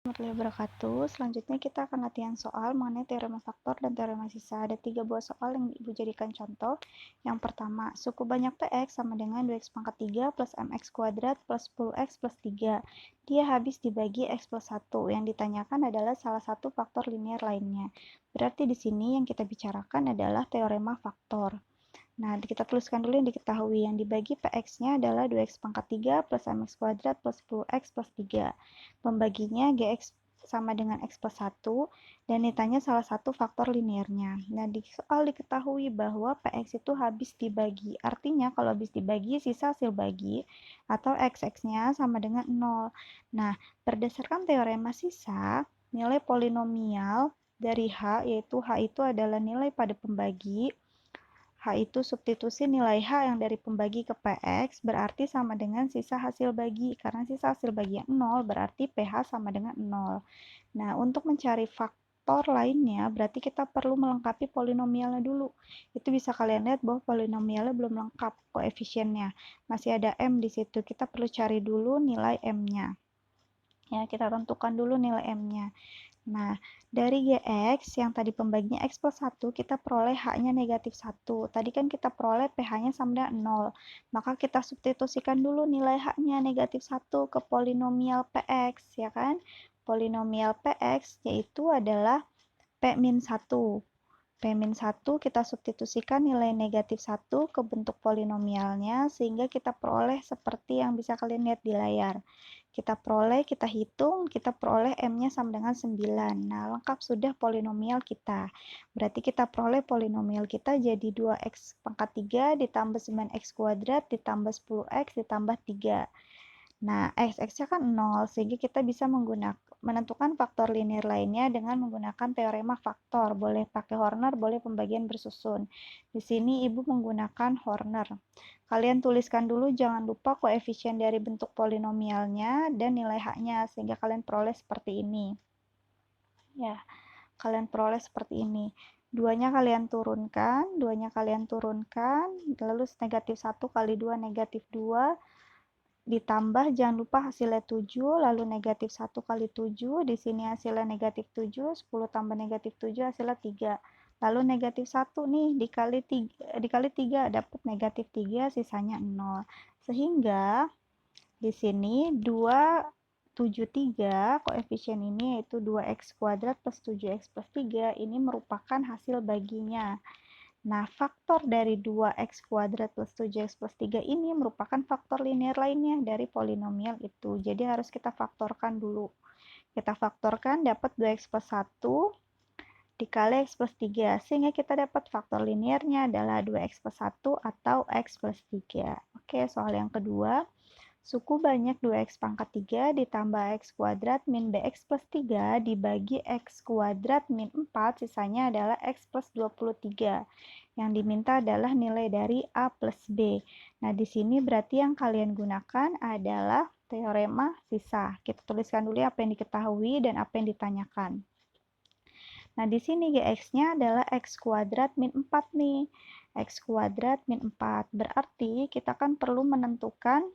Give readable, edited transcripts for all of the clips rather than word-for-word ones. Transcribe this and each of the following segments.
Warahmatullahi wabarakatuh. Selanjutnya kita akan latihan soal mengenai teorema faktor dan teorema sisa. Ada 3 buah soal yang Ibu jadikan contoh. Yang pertama, suku banyak Px sama dengan 2x pangkat 3 plus mx kuadrat plus 10x plus 3. Dia habis dibagi x plus 1. Yang ditanyakan adalah salah satu faktor linear lainnya. Berarti di sini yang kita bicarakan adalah teorema faktor. Nah, kita tuliskan dulu yang diketahui. Yang dibagi Px-nya adalah 2x pangkat 3 plus mx kuadrat plus 10x plus 3. Pembaginya Gx sama dengan x plus 1, dan ditanya salah satu faktor linearnya. Nah, di soal diketahui bahwa Px itu habis dibagi. Artinya, kalau habis dibagi, sisa hasil bagi, atau xx-nya sama dengan 0. Nah, berdasarkan teorema sisa, nilai polinomial dari H, yaitu H itu adalah nilai pada pembagi. H itu substitusi nilai H yang dari pembagi ke Px berarti sama dengan sisa hasil bagi. Karena sisa hasil bagi yang 0 berarti PH sama dengan 0. Nah, untuk mencari faktor lainnya berarti kita perlu melengkapi polinomialnya dulu. Itu bisa kalian lihat bahwa polinomialnya belum lengkap koefisiennya. Masih ada M di situ. Kita perlu cari dulu nilai M-nya. Ya, kita tentukan dulu nilai M-nya. Nah, dari Gx yang tadi pembaginya X plus 1, kita peroleh H-nya negatif 1. Tadi kan kita peroleh PH-nya sama dengan 0. Maka kita substitusikan dulu nilai H-nya negatif 1 ke polinomial Px, ya kan? Polinomial Px yaitu adalah P-1. P-1 kita substitusikan nilai negatif 1 ke bentuk polinomialnya sehingga kita peroleh seperti yang bisa kalian lihat di layar. Kita peroleh, kita hitung, kita peroleh M-nya sama dengan 9. Nah, lengkap sudah polinomial kita. Berarti kita peroleh polinomial kita jadi 2x pangkat 3 ditambah 9x kuadrat ditambah 10x ditambah 3. Nah, x-nya kan 0, sehingga kita bisa menentukan faktor linear lainnya dengan menggunakan teorema faktor. Boleh pakai Horner, boleh pembagian bersusun. Di sini Ibu menggunakan Horner. Kalian tuliskan dulu, jangan lupa koefisien dari bentuk polinomialnya dan nilai H-nya, sehingga kalian peroleh seperti ini. Ya, kalian peroleh seperti ini. Duanya kalian turunkan, lalu negatif 1 kali 2 negatif 2, ditambah jangan lupa hasilnya 7, lalu negatif 1 kali 7, di sini hasilnya negatif 7, 10 tambah negatif 7 hasilnya 3. Lalu negatif 1 nih dikali 3 dapat negatif 3, sisanya 0. Sehingga di sini 273 koefisien ini yaitu 2x kuadrat plus 7x plus 3 ini merupakan hasil baginya. Nah, faktor dari 2x kuadrat plus 7x plus 3 ini merupakan faktor linear lainnya dari polinomial itu. Jadi harus kita faktorkan dulu. Kita faktorkan dapat 2x plus 1 dikali x plus 3. Sehingga kita dapat faktor linearnya adalah 2x plus 1 atau x plus 3. Oke, soal yang kedua. Suku banyak 2x pangkat 3 ditambah x kuadrat min bx plus 3 dibagi x kuadrat min 4, sisanya adalah x plus 23. Yang diminta adalah nilai dari A plus B. Nah, di sini berarti yang kalian gunakan adalah teorema sisa. Kita tuliskan dulu apa yang diketahui dan apa yang ditanyakan. Nah, di sini Gx-nya adalah x kuadrat min 4 nih. X kuadrat min 4. Berarti kita kan perlu menentukan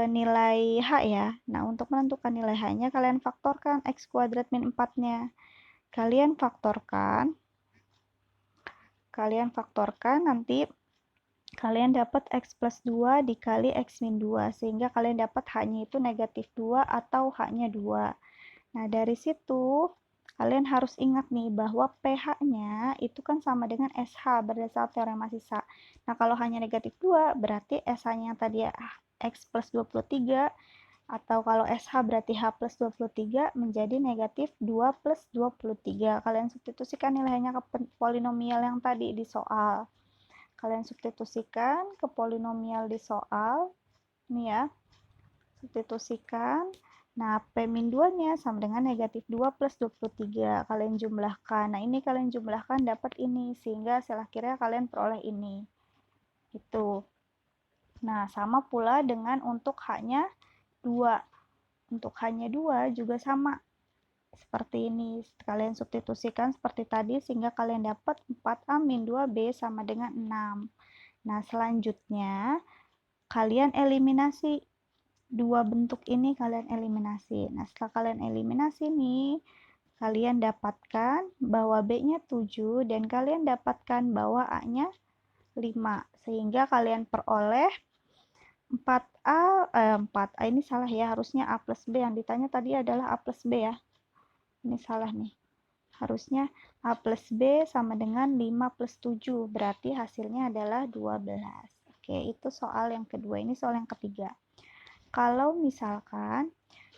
nilai H ya. Nah, untuk menentukan nilai H-nya, kalian faktorkan x kuadrat min 4-nya. Kalian faktorkan, nanti kalian dapat x plus 2 dikali x min 2. Sehingga kalian dapat H-nya itu negatif 2 atau H-nya 2. Nah, dari situ, kalian harus ingat nih bahwa pH-nya itu kan sama dengan SH berdasarkan teorema sisa. Nah, kalau hanya negatif 2, berarti SH-nya tadi X plus 23, atau kalau SH berarti H plus 23 menjadi negatif 2 plus 23. Kalian substitusikan nilainya ke polinomial yang tadi di soal. Kalian substitusikan ke polinomial di soal. Ini ya. Substitusikan. Nah, P-2-nya sama dengan negatif 2 plus 23. Kalian jumlahkan. Nah, ini kalian jumlahkan dapat ini. Sehingga hasil akhirnya kalian peroleh ini. Gitu. Nah, sama pula dengan untuk H-nya 2. Untuk H-nya 2 juga sama. Seperti ini. Kalian substitusikan seperti tadi sehingga kalian dapat 4A min 2B sama dengan 6. Nah, selanjutnya kalian eliminasi. dua bentuk ini kalian eliminasi. Nah, setelah kalian eliminasi nih, kalian dapatkan bahwa B-nya 7 dan kalian dapatkan bahwa A-nya 5. Sehingga kalian peroleh 4A ini salah ya, harusnya A plus B. Yang ditanya tadi adalah A plus B ya. Ini salah nih. Harusnya A plus B sama dengan 5 plus 7. Berarti hasilnya adalah 12. Oke, itu soal yang kedua. Ini soal yang ketiga. Kalau misalkan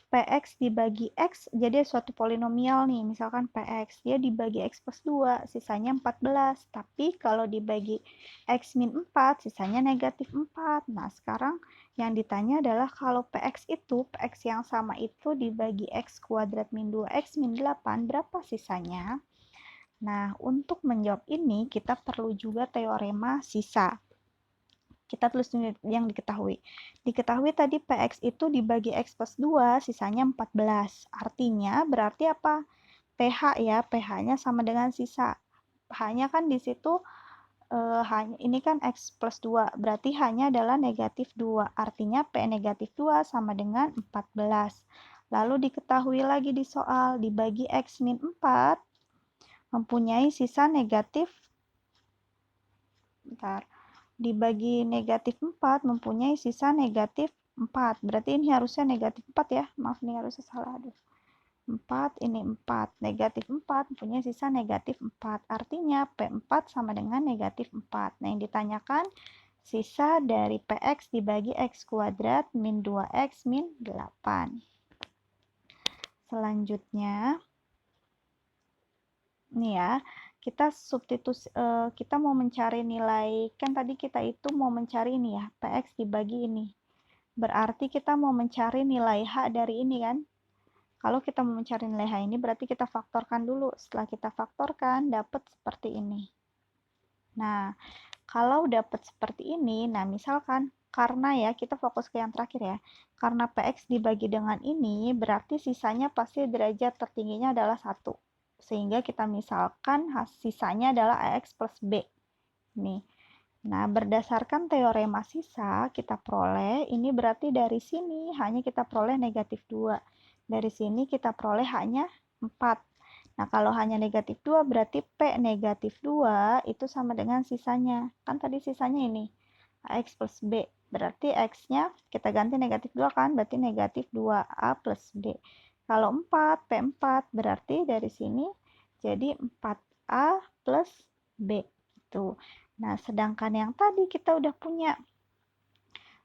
PX dibagi X, jadi suatu polinomial nih, misalkan PX, dia dibagi X plus 2, sisanya 14. Tapi kalau dibagi X min 4, sisanya negatif 4. Nah, sekarang yang ditanya adalah kalau PX itu, PX yang sama itu dibagi X kuadrat min 2X min 8, berapa sisanya? Nah, untuk menjawab ini, kita perlu juga teorema sisa. Kita tulis yang diketahui. Diketahui tadi PX itu dibagi X plus 2, sisanya 14. Artinya, berarti apa? PH ya, PH-nya sama dengan sisa. H-nya kan di situ, ini kan X plus 2, berarti H-nya adalah negatif 2. Artinya P negatif 2 sama dengan 14. Lalu diketahui lagi di soal, dibagi X min 4, mempunyai sisa negatif, dibagi negatif 4 mempunyai sisa negatif 4. Berarti ini harusnya negatif 4 ya. Maaf nih harusnya salah. 4 ini 4. Negatif 4 mempunyai sisa negatif 4. Artinya P4 sama dengan negatif 4. Nah, yang ditanyakan sisa dari PX dibagi X kuadrat min 2X min 8. Selanjutnya, nih ya. Kita kita mau mencari nilai, kan tadi kita itu mau mencari ini ya, PX dibagi ini. Berarti kita mau mencari nilai H dari ini kan. Kalau kita mau mencari nilai H ini berarti kita faktorkan dulu. Setelah kita faktorkan dapat seperti ini. Nah, kalau dapat seperti ini, nah misalkan karena ya, kita fokus ke yang terakhir ya. Karena PX dibagi dengan ini, berarti sisanya pasti derajat tertingginya adalah 1. Sehingga kita misalkan sisanya adalah AX plus B. Nih. Nah, berdasarkan teorema sisa, kita peroleh, ini berarti dari sini hanya kita peroleh negatif 2. Dari sini kita peroleh hanya 4. Nah, kalau hanya negatif 2, berarti P negatif 2 itu sama dengan sisanya. Kan tadi sisanya ini, AX plus B. Berarti X-nya kita ganti negatif 2 kan, berarti negatif 2A plus B. Kalau 4, P4, berarti dari sini jadi 4A plus B. Itu. Nah, sedangkan yang tadi kita udah punya.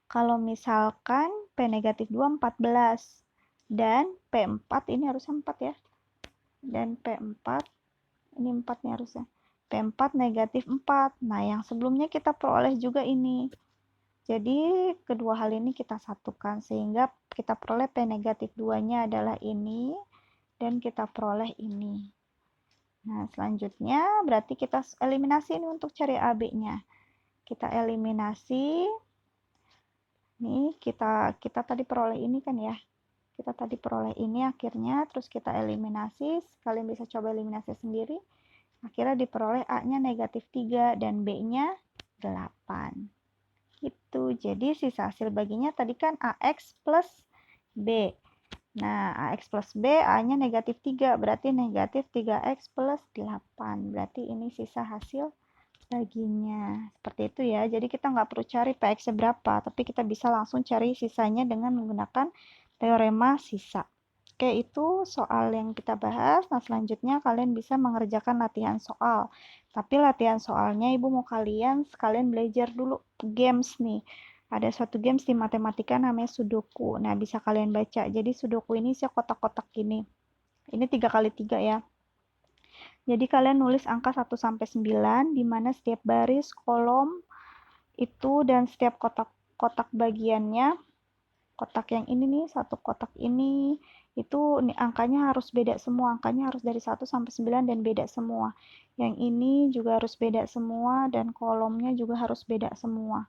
Kalau misalkan P negatif 2, 14. Dan P4, ini harusnya 4 ya. Dan P4, ini 4 nih harusnya. P4 negatif 4. Nah, yang sebelumnya kita peroleh juga ini. Jadi, kedua hal ini kita satukan. Sehingga kita peroleh P negatif 2-nya adalah ini. Dan kita peroleh ini. Nah, selanjutnya berarti kita eliminasi ini untuk cari AB-nya. Kita eliminasi. Nih, kita tadi peroleh ini kan ya. Kita tadi peroleh ini akhirnya, terus kita eliminasi. Kalian bisa coba eliminasi sendiri. Akhirnya diperoleh A-nya negatif 3 dan B-nya 8. Itu. Jadi sisa hasil baginya tadi kan AX plus B. Nah, AX plus B, A-nya negatif 3. Berarti negatif 3X plus 8. Berarti ini sisa hasil baginya. Seperti itu ya. Jadi kita nggak perlu cari PX-nya berapa, tapi kita bisa langsung cari sisanya dengan menggunakan teorema sisa. Oke, itu soal yang kita bahas. Nah, selanjutnya kalian bisa mengerjakan latihan soal. Tapi latihan soalnya Ibu mau kalian sekalian belajar dulu games nih. Ada suatu games di matematika namanya Sudoku. Nah, bisa kalian baca. Jadi Sudoku ini sih kotak-kotak gini. Ini 3x3 ya. Jadi kalian nulis angka 1 sampai 9 di mana setiap baris, kolom itu dan setiap kotak bagiannya, kotak yang ini nih, satu kotak ini itu angkanya harus beda semua, angkanya harus dari 1 sampai 9 dan beda semua. Yang ini juga harus beda semua dan kolomnya juga harus beda semua.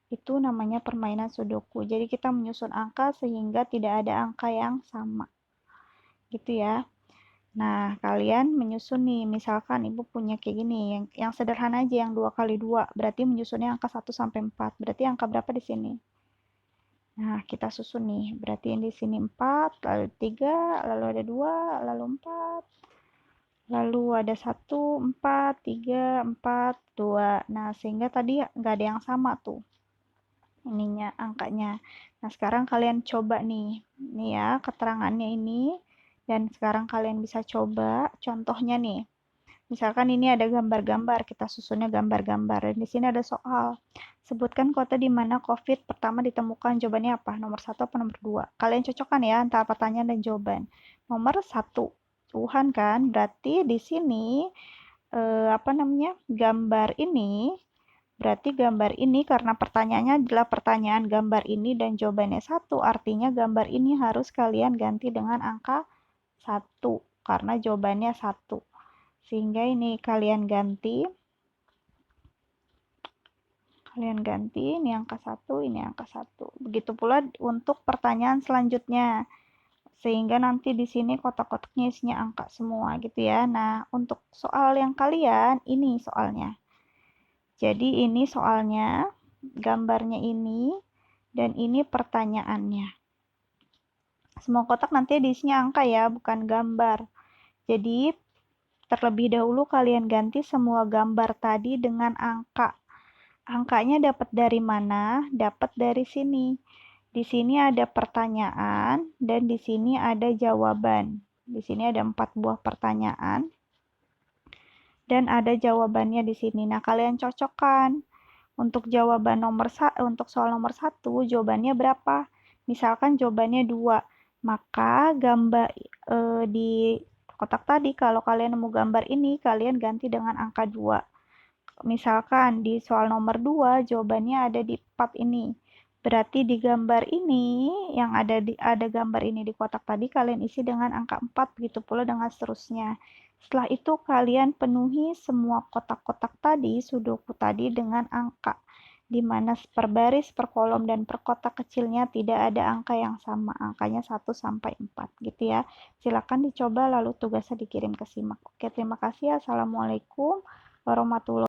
Itu namanya permainan Sudoku. Jadi kita menyusun angka sehingga tidak ada angka yang sama. Gitu ya. Nah, kalian menyusun nih, misalkan Ibu punya kayak gini, yang sederhana aja, yang 2 kali 2, berarti menyusunnya angka 1 sampai 4. Berarti angka berapa di sini? Nah, kita susun nih. Berarti di sini 4, lalu 3, lalu ada 2, lalu 4, lalu ada 1, 4, 3, 4, 2. Nah, sehingga tadi nggak ada yang sama tuh ininya, angkanya. Nah, sekarang kalian coba nih. Nih ya, keterangannya ini. Dan sekarang kalian bisa coba contohnya nih. Misalkan ini ada gambar-gambar, kita susunnya gambar-gambar. Dan di sini ada soal. Sebutkan kota di mana COVID pertama ditemukan. Jawabannya apa? Nomor 1 apa nomor 2? Kalian cocokkan ya antara pertanyaan dan jawaban. Nomor 1. Wuhan kan? Berarti di sini gambar ini berarti gambar ini karena pertanyaannya adalah pertanyaan gambar ini dan jawabannya 1, artinya gambar ini harus kalian ganti dengan angka 1 karena jawabannya 1. Sehingga ini kalian ganti ini angka 1, ini angka 1. Begitu pula untuk pertanyaan selanjutnya. Sehingga nanti di sini kotak-kotaknya isinya angka semua gitu ya. Nah, untuk soal yang kalian ini soalnya. Jadi ini soalnya, gambarnya ini, dan ini pertanyaannya. Semua kotak nanti isinya angka ya, bukan gambar. Jadi terlebih dahulu kalian ganti semua gambar tadi dengan angka. Angkanya dapat dari mana? Dapat dari sini. Di sini ada pertanyaan dan di sini ada jawaban. Di sini ada 4 buah pertanyaan dan ada jawabannya di sini. Nah, kalian cocokkan. Untuk untuk soal nomor 1, jawabannya berapa? Misalkan jawabannya 2. Maka gambar di kotak tadi kalau kalian nemu gambar ini, kalian ganti dengan angka 2. Misalkan di soal nomor 2 jawabannya ada di 4 ini. Berarti di gambar ini yang ada gambar ini di kotak tadi kalian isi dengan angka 4, begitu pula dengan seterusnya. Setelah itu kalian penuhi semua kotak-kotak tadi, sudoku tadi dengan angka di mana per baris, per kolom, dan per kotak kecilnya tidak ada angka yang sama, angkanya 1 sampai 4 gitu ya. Silakan dicoba lalu tugasnya dikirim ke SIMAK. Oke, terima kasih. Assalamualaikum warahmatullahi wabarakatuh.